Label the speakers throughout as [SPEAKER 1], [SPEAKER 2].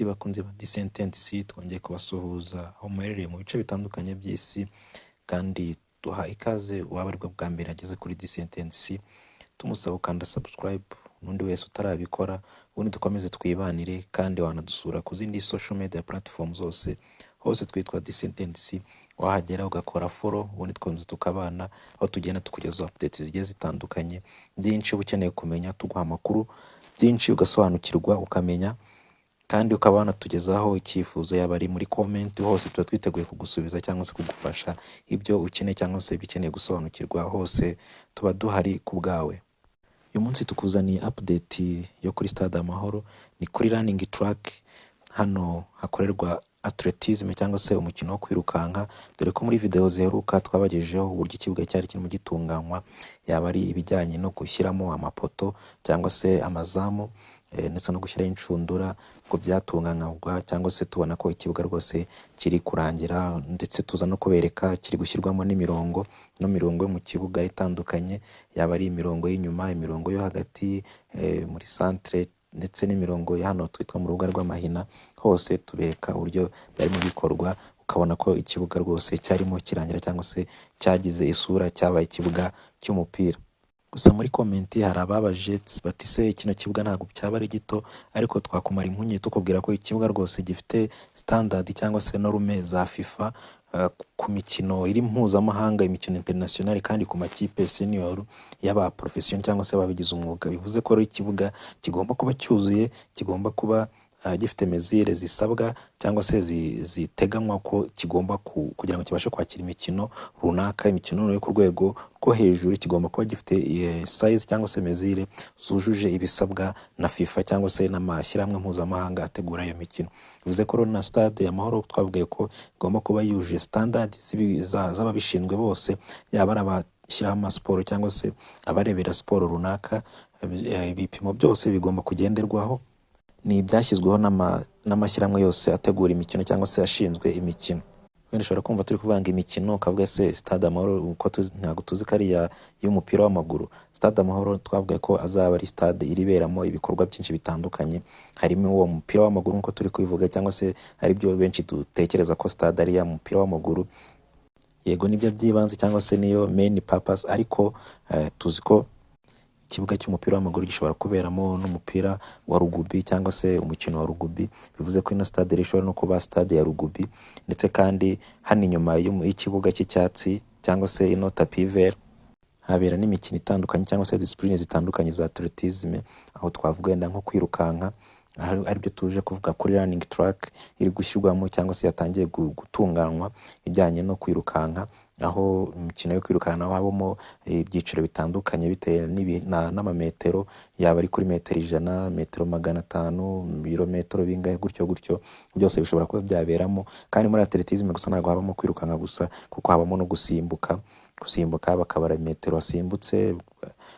[SPEAKER 1] Inshuti bakunze ba Disentence twongeye kubasuhuza aho muherereye mu bice bitandukanye by'isi, kandi duha ikaze waba ari bwo bwa mbere ageze kuri Disentence, tumusaba ukanda subscribe n'undi wese utarabikora, ubundi dukomeze twibanire, kandi wanadusura ku zindi social media platform zose, hose twitwa Disentence, wahagera ugakora follow, ubundi twumva tukabana, aho tugenda tukugeza updates zigiye zitandukanye, byinshi uba ukeneye kumenya, tuguha amakuru byinshi ugasobanukirwa ukamenya, kandi ukaba wanatugezaho icyifuzo, yaba ari muri comment, hose tuba twiteguye kugusubiza cyangwa se kugufasha ibyo ukeneye cyangwa se bikeneye gusobanukirwa, hose tuba duhari ku bwawe. Uyu munsi tukuzaniye update yo kuri Stade Amahoro, ni kuri running track, hano hakorerwa atletism cyangwa se umukino wo kwirukanka, dore ko muri video ziheruka twabagejejeho uburyo ikibuga cyari kirimo gitunganywa, yaba ari ibijyanye no gushyiramo amapoto cyangwa se amazamu, ndetse no gushyiraho inshundura ngo byatunganywa, cyangwa se tubona ko ikibuga rwose kiri kurangira, ndetse tuza no kubereka kiri gushyirwamo n'imirongo no mirongo yo mu kibuga itandukanye, yaba ari imirongo y'inyuma, imirongo yo hagati, muri centre, ndetse n'imirongo ya hano twitwa mu rubuga rw'amahina, hose tubereka uburyo byarimo bikorwa, ukabona ko ikibuga rwose cyarimo kirangira cyangwa se cyagize isura cyabaye ikibuga cy'umupira. Gusa muri comment hari ababaje bati se kino kibuga ntabwo cyaba ari gito, ariko twakumara impunyi tukubwira ko ikibuga rwose gifite standard cyangwa se norme za FIFA, ku mikino iri mpuzamahanga, imikino international, kandi ku makipe senior y'aba profession cyangwa se ababigize umwuga. Bivuze ko ikibuga kigomba kuba cyuzuye, kigomba kuba gifite mesure zisabwa cyangwa se ziteganywa ko kigomba kugira ngo kibashe kwakira imikino runaka, imikino yo ku rwego rwo hejuru, kigomba kuba gifite size cyangwa se mesure zujuje ibisabwa na FIFA cyangwa se n'amashyirahamwe mpuzamahanga ategura iyo mikino. Bivuze ko na Stade Amahoro twavugaye ko igomba kuba yujuje standard z'ababishinzwe bose, yaba ari abashyiraho amasiporo cyangwa se abarebera siporo runaka, ibipimo byose bigomba kugenderwaho, ni ibyashyizweho n'amashyirahamwe yose ategura imikino cyangwa se ashinzwe imikino. Wenda ushobora kumva turi kuvanga imikino ukavuga se Stade Amahoro uko ntabwo tuzi ko ari y'umupira w'amaguru. Stade Amahoro twavuga ko azaba ari stade iriberamo ibikorwa byinshi bitandukanye, harimo uwo mupira w'amaguru nkuko turi kubivuga, cyangwa se ari byo benshi dutekereza ko stade ari ya mupira w'amaguru. Yego nibyo byibanze cyangwa se niyo main purpose, ariko tuzi ko ikibuga cy'umupira w'amaguru gishobora kuberamo n'umupira wa rugby cyangwa se umukino wa rugby. Bivuze ko ino stade ishobora no kuba stade ya rugby, ndetse kandi hano inyuma y'ikibuga cy'icyatsi cyangwa se ino tapis vert habera n'imikino itandukanye cyangwa se discipline zitandukanye za atletism, aho twavuga wenda nko kwirukanka, aribyo tuje kuvuga kuri running track iri gushyirwamo cyangwa se yatangiye gutunganywa ijyanye no kwirukanka, aho imikino yo kwirukanka habamo ibyiciro bitandukanye bitewe n'amametero, yaba ari kuri metero 100, metero 500, ibirometero bingahe, gutyo byose bishobora kuba byaberamo. Kandi muri atletism gusa ntabwo habamo kwirukanka gusa, kuko habamo no gusimbuka bakabara metero wasimbutse,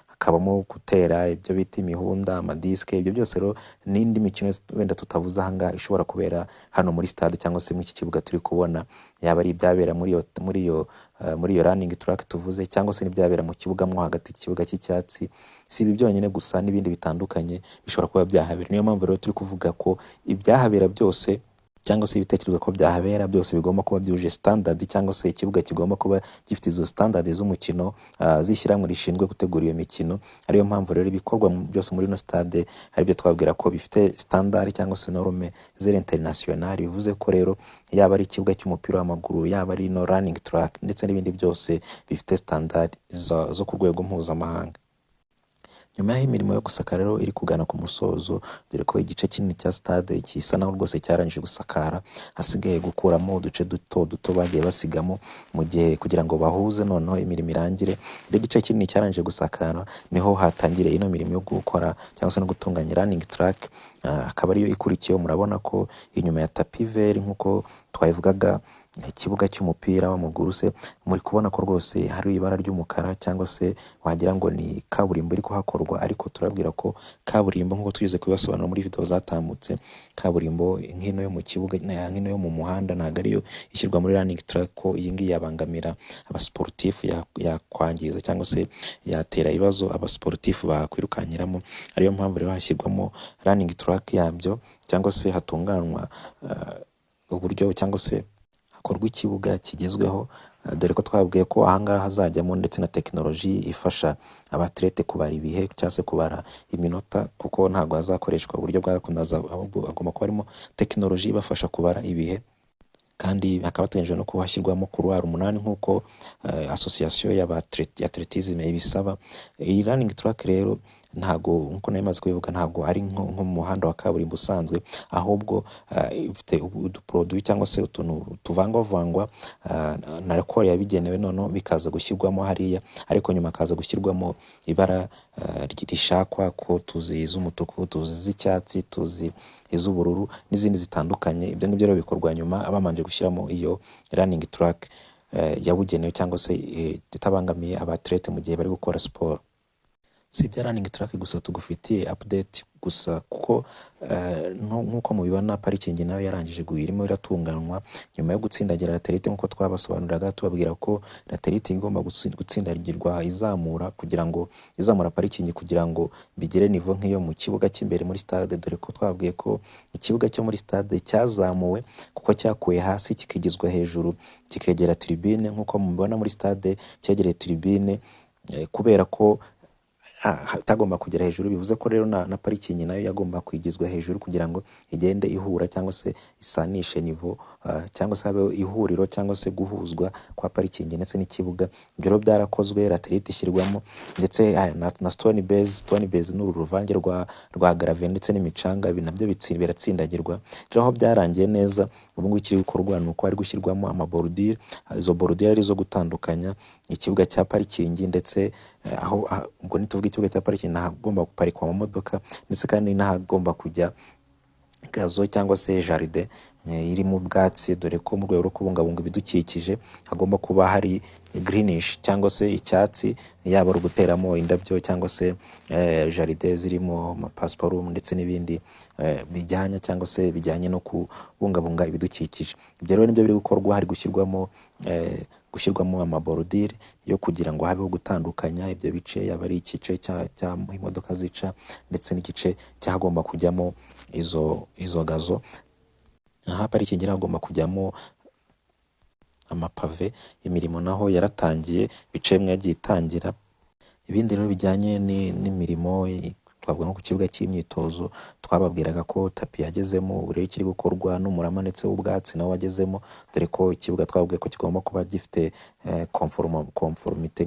[SPEAKER 1] hakabamo gutera ibyo bita imihunda, amadiske. Ibyo byose rero n'indi mikino wenda tutavuze ahangaha ishobora kubera hano muri stade cyangwa se muri iki kibuga turi kubona, yaba ari ibyabera muri iyo running track tuvuze, cyangwa se n'ibyabera mu kibuga mo hagati ikibuga cy'icyatsi. Si ibi byonyine gusa, n'ibindi bitandukanye bishobora kuba byahabera. Niyo mpamvu rero turi kuvuga ko ibyahabera byose cyangwa se ibitekerezo ko byahabera byose bigomba kuba byuje standard, cyangwa se ikibuga kigomba kuba gifite izo standard z'umukino zishyirahamwe rishinzwe gutegura iyo mikino. Ariyo mpamvu rero ibikorwa byose muri ino stade aribyo twabwira ko bifite standard cyangwa se norme z'ere international. Bivuze ko rero yaba ari ikibuga cy'umupira w'amaguru, yaba ari no running track, ndetse n'ibindi byose bifite standard zo ku rwego mpuzamahanga. Nyuma y'imirimo yo gusakara rero iri kugana ku musozo, dore ko igice kinini cya stade gisa naho rwose cyarangije gusakara, hasigaye gukuramo uduce duto bagiye basigamo mu gihe kugira ngo bahuze noneho imirimo irangire. Igice kinini cyarangije gusakara, niho hatangire ino mirimo yo gukora cyangwa se no gutunganya running track, akaba ariyo ikurikiyeho. Murabona ko inyuma ya tapis vert nkuko twabivugaga ikibuga cy'umupira w'amaguru se, muri kubona ko rwose hari ibara ry'umukara cyangwa se wagira ngo ni kaburimbo iri kuhakorwa, ariko turabwira ko kaburimbo nk'uko twize kubibasobanura muri video zatambutse, kaburimbo nk'ino yo mu kibuga nk'ino yo mu muhanda ntabwo ariyo ishyirwa muri running track, ko iyi ngiyi yabangamira abasportifu, yakwangiza cyangwa se yatera ibibazo abasportifu bakwirukankiramo. Ariyo mpamvu rero hashyirwamo running track yabyo, cyangwa se hatunganywa uburyo cyangwa se hakorwa ikibuga kigezweho, dore ko twabwiye ko ahangaha hazajyamo ndetse na tekinoloji ifasha abatlete kubara ibihe cyangwa se kubara iminota, kuko ntabwo hazakoreshwa uburyo bwa gakondo, ahubwo agomba kuba harimo tekinoloji ibafasha kubara ibihe. Kandi hakaba hateganyijwe no kuhashyirwamo kuruwari 8 nk'uko asosiyasiyo y'atletisme ibisaba. Iyi running track rero ntago nkuko nayo maze kubivuga, ntago ari nko mu muhanda wa kaburimbo usanzwe, ahubwo ifite uduproduit cyangwa se utuntu tuvangwavangwa na rekord yabigenewe, noneho bikaza gushyirwamo hariya, ariko nyuma kaza gushyirwamo ibara rishakwa, ko tuzi iz'umutuku, tuzi iz'icyatsi, tuzi iz'ubururu n'izindi zitandukanye. Ibyo ngibyo rero bikorwa nyuma abamanje gushyiramo iyo running track yabugenewe, cyangwa se itabangamiye abatlete mu gihe bari gukora siporo. Si ibya running track gusa tugufitiye update gusa, kuko nk'uko mubibona parikingi nayo yarangije irimo iratunganywa nyuma yo gutsindagira laterite, nk'uko twabasobanuriraga tubabwira ko laterite igomba gutsindagirwa izamura, kugira ngo izamura parikingi kugira ngo bigere nivo nk'iyo mu kibuga cy'imbere muri stade, dore ko twabwiye ko ikibuga cyo muri stade cyazamuwe kuko cyakuye hasi kikigizwa hejuru kikegera tribune. Nk'uko mubibona muri stade cyegereye tribune, kubera ko tagomba kugera hejuru, bivuze ko rero na parikingi nayo yagomba kwigizwa hejuru kugira ngo igende ihura cyangwa se isanishe nivo, cyangwa se habe ihuriro cyangwa se guhuzwa kwa parikingi ndetse n'ikibuga. Ibyo rero byarakozwe, laterite ishyirwamo, ndetse na stone base n'uru ruvange rwa grave ndetse n'imicanga, ibi nabyo biratsindagirwa. Rero aho byarangiye neza, ubu ngubu ikiri gukorwa ni uko hari gushyirwamo amabordure. Izo bordure ari zo gutandukanya ikibuga cya parikingi, ndetse aho ubwo nituvuga ikibuga cya parikingi nahagomba guparikwa amamodoka, ndetse kandi nahagomba kujya gazo cyangwa se jardin iri mu bwatsi, dore ko mu rwego rwo kubungabunga ibidukikije hagomba kuba hari greenish cyangwa se icyatsi, yaba ari guteramo indabyo cyangwa se jardin zirimo pasiparumu ndetse n'ibindi bijyanye cyangwa se bijyanye no kubungabunga ibidukikije. Ibyo rero nibyo biri gukorwa, hari gushyirwamo amaborudire yo kugira ngo habeho gutandukanya ibyo bice, yaba ari igice cya imodoka zica ndetse n'igice cyagomba kujyamo izo gazo. Aha parikingi hagomba kujyamo amapave. Imirimo naho yaratangiye, bicaye mwe yagiye itangira. Ibindi rero bijyanye n'imirimo, twavuga nko ku kibuga cy'imyitozo, twababwiraga ko tapi yagezemo, ubu rero kiri gukorwa n'umurama ndetse w'ubwatsi nawo wagezemo, dore ko ikibuga twabwiye ko kigomba kuba gifite conformité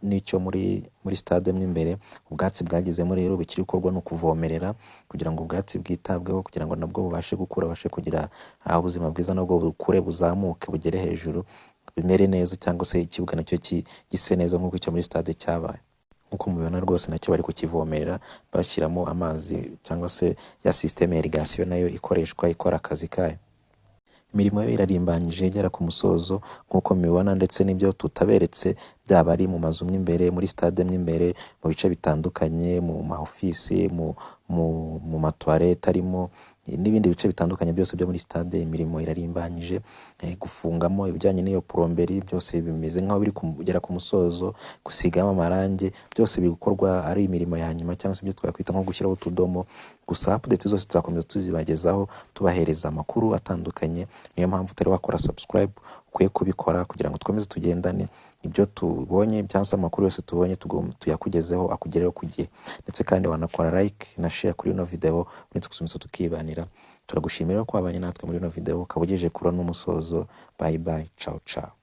[SPEAKER 1] n'icyo muri stade mo imbere. Ubwatsi bwagezemo rero bikiri gukorwa no kuvomerera kugira ngo ubwatsi bwitabweho, kugira ngo nabwo bubashe gukura, babashe kugira ubuzima bwiza, nabwo bukure buzamuke bugere hejuru, bimere neza, cyangwa se ikibuga nacyo gise neza nk'uko icyo muri stade cyabaye. Nk'uko mubibona rwose nacyo bari kukivomerera bashyiramo amazi, cyangwa se ya systeme ya irrigation nayo ikoreshwa ikora akazi kayo. Imirimo yo irarimbanyije igera ku musozo nk'uko mubibona, ndetse n'ibyo tutaberetse byaba ari mu mazu mw'imbere, muri stade mw'imbere, mu bice bitandukanye, mu ma office, mu matoilette arimo n'ibindi bice bitandukanye byose byo muri stade. Imirimo irarimbanyije, gufungamo ibijyanye n'iyo plomberi byose bimeze nk'aho biri kugera ku musozo, gusigamo amarange byose bikorwa ari imirimo ya nyuma, cyangwa se ibyo twakwita nko gushyiraho utudomo. Gusa update zose tuzakomeza tuzibagezaho tubahereza amakuru atandukanye. Niyo mpamvu utari wakora subscribe ukwiye kubikora kugira ngo twemeze tugendane, ibyo tubonye cyangwa se amakuru yose tubonye tuyakugezeho akugereho ku gihe. Ndetse kandi wanakora like na share kuri ino video, ndetse gusubiza tukibanira. Turagushimira ko wabanye natwe muri ino video, ukaba ugejeje kuri uno musozo. Bye bye, ciao ciao.